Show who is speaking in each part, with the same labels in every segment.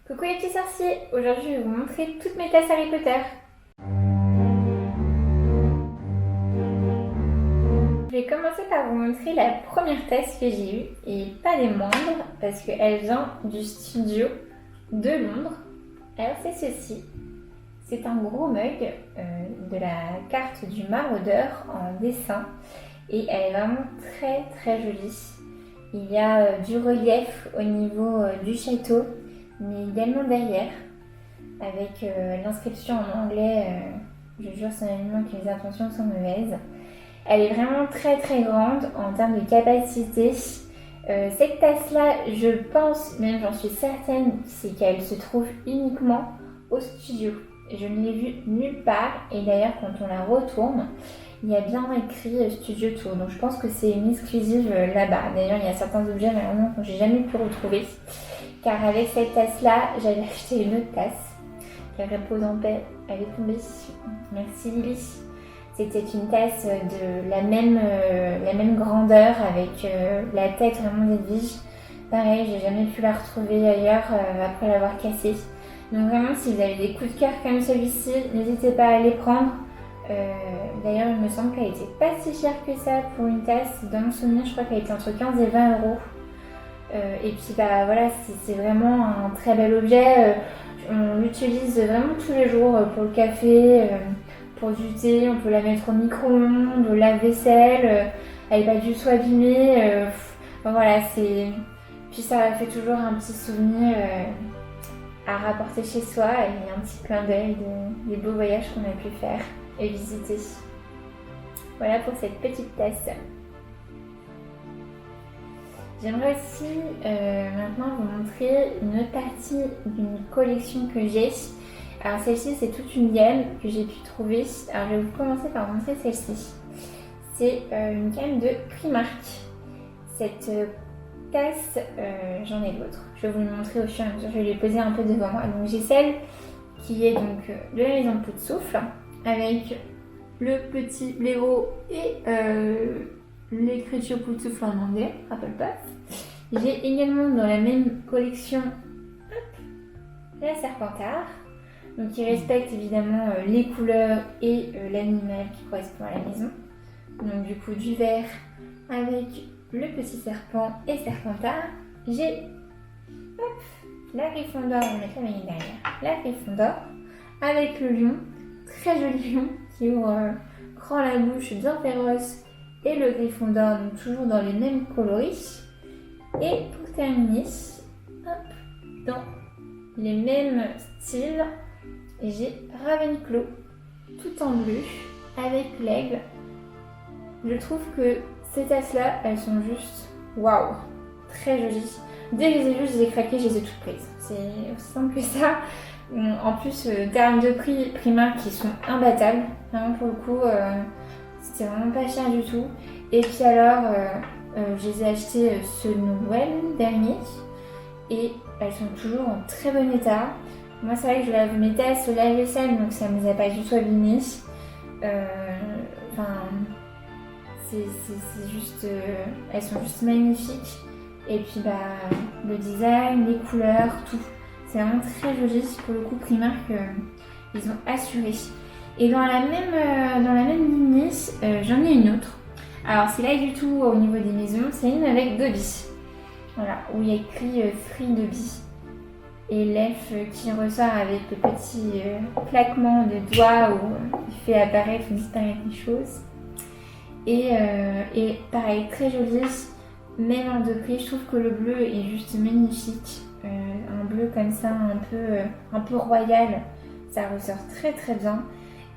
Speaker 1: Coucou les petits sorciers, aujourd'hui je vais vous montrer toutes mes tasses Harry Potter. Je vais commencer par vous montrer la première tasse que j'ai eue, et pas des moindres, parce qu'elle vient du studio de Londres. Alors c'est ceci, c'est un gros mug de la carte du maraudeur en dessin, et elle est vraiment très très jolie. Il y a du relief au niveau du château, mais également derrière, avec l'inscription en anglais je jure solennellement que les intentions sont mauvaises. Elle est vraiment très très grande en termes de capacité. Cette tasse-là, je pense, même j'en suis certaine, c'est qu'elle se trouve uniquement au studio. Je ne l'ai vue nulle part, et d'ailleurs quand on la retourne, il y a bien écrit Studio Tour, donc je pense que c'est une exclusive là-bas. D'ailleurs il y a certains objets malheureusement que j'ai jamais pu retrouver, car avec cette tasse-là, j'avais acheté une autre tasse, qu'elle repose en paix, elle est tombée. Merci Lily. C'était une tasse de la même grandeur, avec la tête vraiment d'élige. Pareil, j'ai jamais pu la retrouver ailleurs après l'avoir cassée. Donc vraiment, si vous avez des coups de cœur comme celui-ci, n'hésitez pas à les prendre. D'ailleurs, il me semble qu'elle était pas si chère que ça pour une tasse. Dans mon souvenir, je crois qu'elle était entre 15 et 20 euros. Et puis bah voilà, c'est vraiment un très bel objet. On l'utilise vraiment tous les jours pour le café, pour du thé. On peut la mettre au micro-ondes, au lave-vaisselle. Elle n'est pas du tout abîmée. Voilà, puis ça fait toujours un petit souvenir à rapporter chez soi, et un petit clin d'œil des beaux voyages qu'on a pu faire et visiter. Voilà pour cette petite tasse. J'aimerais aussi maintenant vous montrer une autre partie d'une collection que j'ai. Alors celle-ci, c'est toute une gamme que j'ai pu trouver. Alors je vais vous commencer par vous montrer celle-ci. C'est une gamme de Primark. Cette tasse, j'en ai d'autres. Je vais vous le montrer au fur et à mesure. Je vais les poser un peu devant moi. Donc j'ai celle qui est donc de la maison Pout-Souffle, avec le petit blaireau et l'écriture Pout-Souffle en anglais, Hufflepuff. J'ai également dans la même collection la Serpentard, donc qui respecte évidemment les couleurs et l'animal qui correspond à la maison. Donc du coup du vert avec le petit serpent et Serpentard. J'ai la Gryffondor, on va mettre la maille derrière, la Gryffondor avec le lion, très joli lion qui ouvre grand la bouche, bien féroce, et le Gryffondor, donc toujours dans les mêmes coloris. Et pour terminer, dans les mêmes styles, j'ai Ravenclaw, tout en bleu, avec l'aigle. Je trouve que ces tasses-là, elles sont juste waouh, très jolies. Dès que je les ai vues, je les ai craquées, je les ai toutes prises. C'est aussi simple que ça. En plus, termes de prix, Primark qui sont imbattables. Vraiment pour le coup, c'était vraiment pas cher du tout. Et puis alors, je les ai achetées ce Noël dernier, et elles sont toujours en très bon état. Moi, c'est vrai que je lave mes tasses au lave-vaisselle, donc ça ne les a pas du tout abîmées. C'est juste, elles sont juste magnifiques. Et puis le design, les couleurs, tout. C'est vraiment très joli. Pour le coup, Primark, ils ont assuré. Et dans la même lignée, j'en ai une autre. Alors c'est là du tout au niveau des maisons, c'est une avec Dobby. Voilà, où il y a écrit Free Dobby. Et l'elfe qui ressort avec le petit claquement de doigts où il fait apparaître ou disparaître les choses. Et pareil, très joli, même en deux prix. Je trouve que le bleu est juste magnifique. Un bleu comme ça, un peu royal, ça ressort très très bien.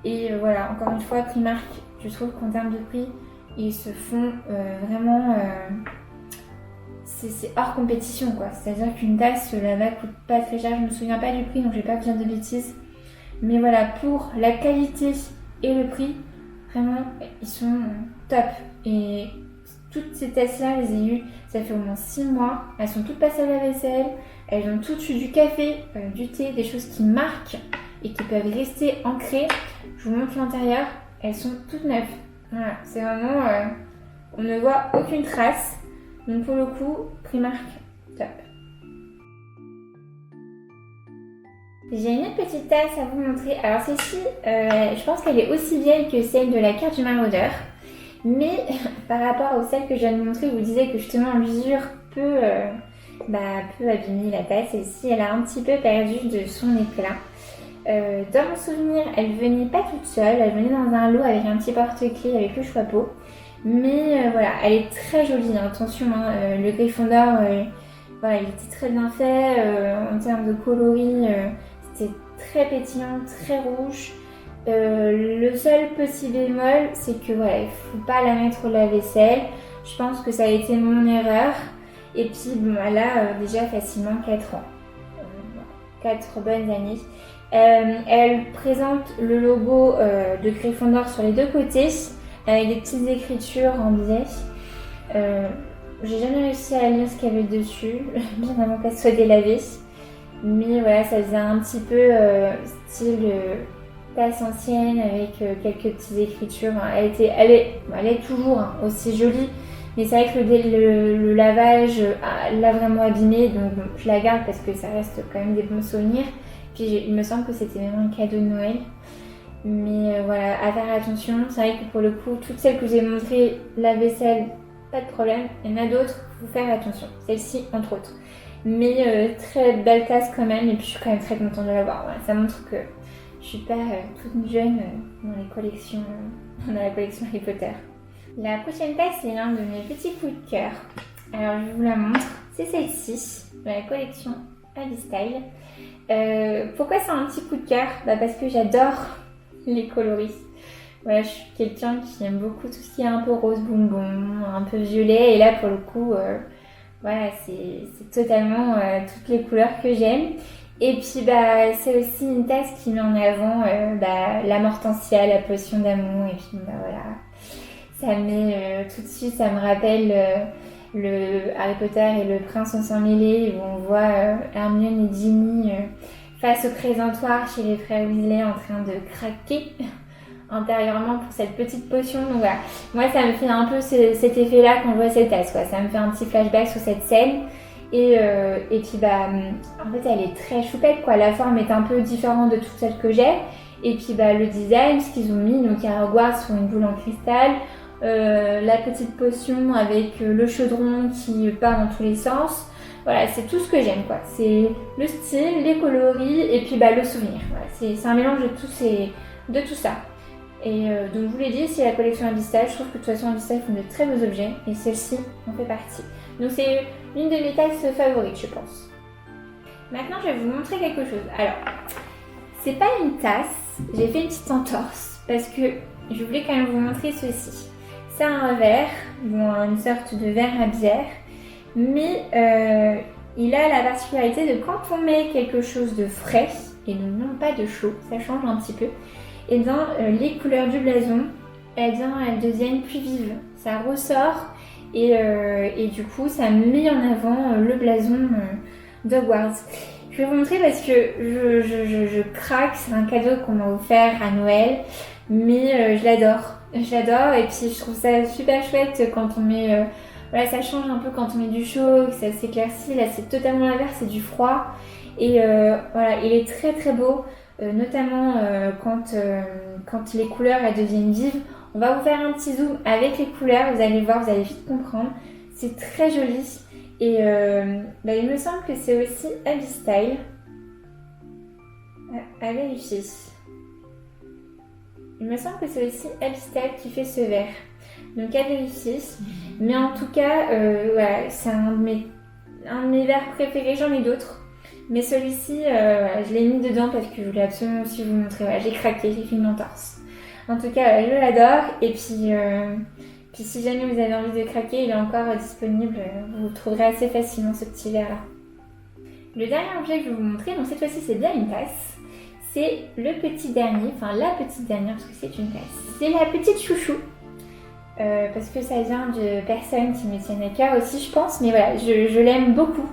Speaker 1: Et voilà, encore une fois, Primark, je trouve qu'en termes de prix, ils se font vraiment... c'est hors compétition, quoi. C'est-à-dire qu'une tasse là-bas coûte pas très cher. Je me souviens pas du prix, donc je vais pas vous dire de bêtises. Mais voilà, pour la qualité et le prix, vraiment, ils sont top. Et toutes ces tasses-là, je les ai eues, ça fait au moins 6 mois. Elles sont toutes passées à la vaisselle. Elles ont toutes eu du café, du thé, des choses qui marquent et qui peuvent rester ancrées. Je vous montre l'intérieur. Elles sont toutes neuves. Voilà, c'est vraiment... on ne voit aucune trace. Donc pour le coup, Primark, top. J'ai une autre petite tasse à vous montrer. Alors celle-ci, je pense qu'elle est aussi vieille que celle de la carte du maraudeur. Mais par rapport aux celles que je viens de montrer, je vous disais que justement l'usure peut abîmer la tasse. Celle-ci, elle a un petit peu perdu de son éclat. Dans mon souvenir, elle venait pas toute seule. Elle venait dans un lot avec un petit porte-clés avec le chapeau. Mais voilà, elle est très jolie. Attention, hein, le Gryffondor, voilà, il était très bien fait. En termes de coloris, c'était très pétillant, très rouge. Le seul petit bémol, c'est que voilà, il faut pas la mettre au lave-vaisselle. Je pense que ça a été mon erreur. Et puis bon, elle a déjà facilement 4 ans. 4 bonnes années. Elle présente le logo de Gryffondor sur les deux côtés, avec des petites écritures en biais. J'ai jamais réussi à lire ce qu'il y avait dessus, bien avant qu'elle soit délavée. Mais voilà, ça faisait un petit peu style tasse ancienne avec quelques petites écritures. Elle est toujours aussi jolie, mais c'est vrai que le lavage l'a vraiment abîmée, donc bon, je la garde parce que ça reste quand même des bons souvenirs. Puis il me semble que c'était même un cadeau de Noël. Mais voilà, à faire attention. C'est vrai que pour le coup, toutes celles que j'ai montrées, la vaisselle, pas de problème. Il y en a d'autres, il faut faire attention. Celle-ci, entre autres. Mais très belle tasse quand même. Et puis je suis quand même très contente de l'avoir. Voilà, ça montre que je suis pas toute jeune dans la collection Harry Potter. La prochaine tasse, c'est l'un de mes petits coups de cœur. Alors je vous la montre. C'est celle-ci, de la collection Harry Style. Pourquoi c'est un petit coup de cœur? Parce que j'adore les coloris. Voilà, je suis quelqu'un qui aime beaucoup tout ce qui est un peu rose bonbon, un peu violet. Et là, pour le coup, voilà, c'est totalement toutes les couleurs que j'aime. Et puis, c'est aussi une tasse qui met en avant la Mortensia, la potion d'amour. Et puis, voilà, ça met tout de suite, ça me rappelle le Harry Potter et le prince en sang mêlé, où on voit Hermione et Ginny face au présentoir chez les frères Weasley en train de craquer intérieurement pour cette petite potion. Donc voilà, moi ça me fait un peu cet effet-là quand je vois cette tasse, quoi. Ça me fait un petit flashback sur cette scène. Et puis en fait elle est très choupette, quoi. La forme est un peu différente de toutes celles que j'ai. Et puis le design, ce qu'ils ont mis, donc il y a Hogwarts sur une boule en cristal. La petite potion avec le chaudron qui part dans tous les sens. Voilà, c'est tout ce que j'aime, quoi. C'est le style, les coloris et puis le souvenir. Voilà, c'est un mélange de tout ça. Et donc je vous l'ai dit, c'est la collection Abyssal. Je trouve que de toute façon Abyssal font de très beaux objets et celle-ci en fait partie. Donc c'est une de mes tasses favorites, je pense. Maintenant je vais vous montrer quelque chose. Alors, c'est pas une tasse, j'ai fait une petite entorse parce que je voulais quand même vous montrer ceci. C'est un verre, une sorte de verre à bière, mais il a la particularité de quand on met quelque chose de frais, et non pas de chaud, ça change un petit peu, et bien les couleurs du blason, elles deviennent plus vives. Ça ressort et du coup ça met en avant le blason d'Hogwarts. Je vais vous montrer parce que je craque, c'est un cadeau qu'on m'a offert à Noël, mais je l'adore. Je l'adore et puis je trouve ça super chouette quand on met... voilà, ça change un peu quand on met du chaud, que ça s'éclaircit. Là, c'est totalement l'inverse, c'est du froid. Et voilà, il est très très beau, notamment quand les couleurs elles deviennent vives. On va vous faire un petit zoom avec les couleurs, vous allez voir, vous allez vite comprendre. C'est très joli. Et il me semble que c'est aussi Abyssal. À vérifier. Il me semble que c'est aussi Abyssal qui fait ce verre. Donc à vérifier. Mais en tout cas, voilà, c'est un de mes verres préférés. J'en ai d'autres. Mais celui-ci, je l'ai mis dedans parce que je voulais absolument aussi vous montrer. Voilà, j'ai craqué, j'ai fait une entorse. En tout cas, je l'adore. Et puis si jamais vous avez envie de craquer, il est encore disponible. Vous le trouverez assez facilement ce petit verre-là. Le dernier objet que je vais vous montrer, donc cette fois-ci c'est bien une tasse. C'est le petit dernier, enfin la petite dernière parce que c'est une tasse. C'est la petite chouchou. Parce que ça vient de personnes qui me tiennent à cœur aussi, je pense. Mais voilà, je l'aime beaucoup.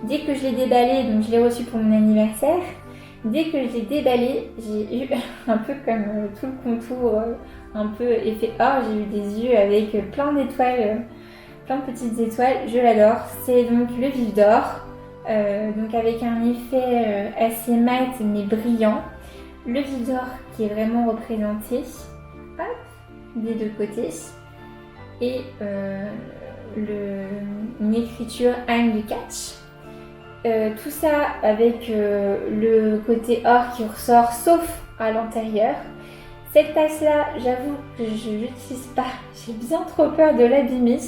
Speaker 1: Dès que je l'ai déballé, donc je l'ai reçu pour mon anniversaire. Dès que je l'ai déballé, j'ai eu un peu comme tout le contour, un peu effet or. J'ai eu des yeux avec plein d'étoiles, plein de petites étoiles. Je l'adore. C'est donc le vif d'or. donc avec un effet assez mat mais brillant. Le vif d'or qui est vraiment représenté, hop, des deux côtés. Et une écriture I'm the catch. Tout ça avec le côté or qui ressort sauf à l'intérieur. Cette tasse là, j'avoue que je l'utilise pas, j'ai bien trop peur de l'abîmer,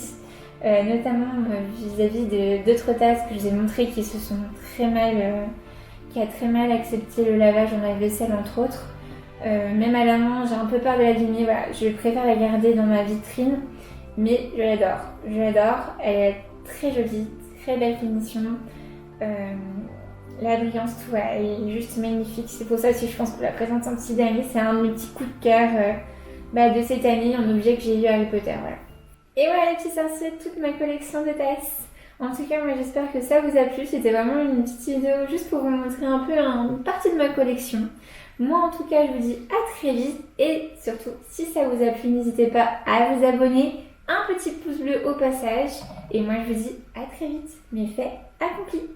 Speaker 1: notamment vis-à-vis d'autres tasses que je vous ai montrées qui se sont qui a très mal accepté le lavage dans la vaisselle entre autres. Même à la main, j'ai un peu peur de l'abîmer, voilà, je préfère la garder dans ma vitrine, mais je l'adore, elle est très jolie, très belle finition. La brillance, tout, elle est juste magnifique. C'est pour ça aussi je pense que la présente en petit dernier, c'est un de mes petits coups de cœur de cette année, un objet que j'ai eu Harry Potter. Voilà. Et voilà les petits sorciers, toute ma collection de tasses. En tout cas, moi j'espère que ça vous a plu. C'était vraiment une petite vidéo juste pour vous montrer un peu une partie de ma collection. Moi en tout cas, je vous dis à très vite. Et surtout, si ça vous a plu, n'hésitez pas à vous abonner. Un petit pouce bleu au passage. Et moi je vous dis à très vite. Mes faits accomplis.